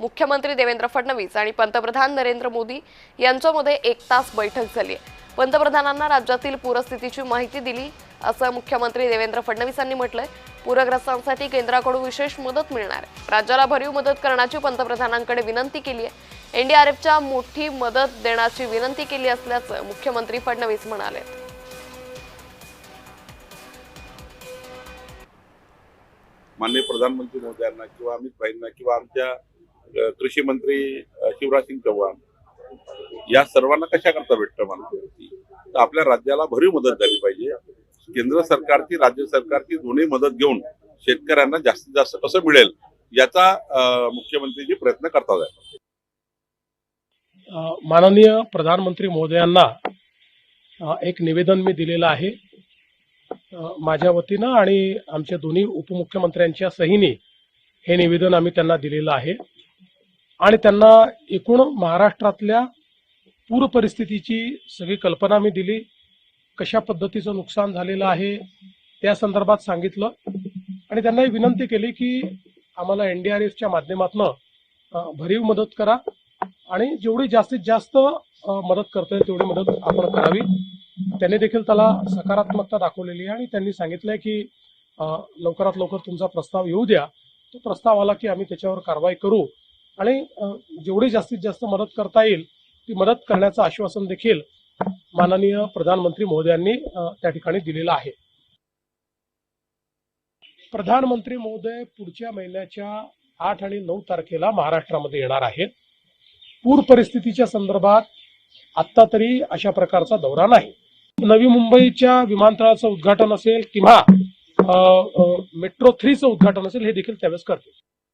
मुख्यमंत्री देवेंद्र फडणवीस आणि पंतप्रधान नरेंद्र मोदी यांच्यामध्ये 1 तास बैठक झाली आहे। पंतप्रधानांना राज्यातील पूरस्थितीची माहिती दिली असं मुख्यमंत्री देवेंद्र फडणवीसांनी म्हटलंय। पूरग्रस्तांसाठी केंद्राकडून विशेष मदत मिळणार आहे। राज्याला भरीव मदत करण्याची पंतप्रधानांकडे विनंती केली आहे। एनडीआरएफच्या मोठी मदत देण्याची विनंती केली असल्याचं मुख्यमंत्री फडणवीस म्हणाले। माननीय प्रधानमंत्री महोदयांना किंवा अमित भाईंना किंवा आमच्या कृषी मंत्री शिवराज सिंग चौहान या सर्वांना कशा करता भेटतं मला तर आपल्या राज्याला भरीव मदत झाली पाहिजे। केंद्र सरकारची राज्य सरकारची दोन्ही मदत घेऊन शेतकऱ्यांना जास्तीत जास्त कसं मिळेल याचा मुख्यमंत्रीजी प्रयत्न करतात आहे। माननीय प्रधानमंत्री महोदयांना एक निवेदन मी दिलेलं आहे माझ्या वतीनं आणि आमच्या दोन्ही उपमुख्यमंत्र्यांच्या सहीने हे निवेदन आम्ही त्यांना दिलेलं आहे आणि त्यांना एकूण महाराष्ट्रातल्या पूर परिस्थितीची सगळी कल्पना मी दिली, कशा पद्धतीचं नुकसान झालेलं आहे त्या संदर्भात सांगितलं आणि त्यांना विनंती केली की आम्हाला एनडीआरएफच्या माध्यमातून भरीव मदत करा आणि जेवढी जास्तीत जास्त मदत करता येईल तेवढी मदत आपण करावी। त्यांनी देखील त्याला सकारात्मकता दाखवलेली आहे आणि त्यांनी सांगितलंय की लवकरात लवकर तुमचा प्रस्ताव येऊ द्या, तो प्रस्ताव आला की आम्ही त्याच्यावर कारवाई करू आणि जेवढी जास्तीत जास्त मदत करता येईल ती मदत करण्याचं आश्वासन देखील माननीय प्रधानमंत्री महोदयांनी त्या ठिकाणी दिलेलं आहे। प्रधानमंत्री महोदय पुढच्या महिन्याच्या 8 आणि 9 तारखेला महाराष्ट्रामध्ये येणार आहेत। पूर परिस्थितीच्या संदर्भात आत्ता तरी अशा प्रकारचा दौरा नाही। नवी मुंबईच्या विमानतळाचं उद्घाटन असेल किंवा मेट्रो 3चं उद्घाटन असेल हे देखील त्यावेळेस करतील।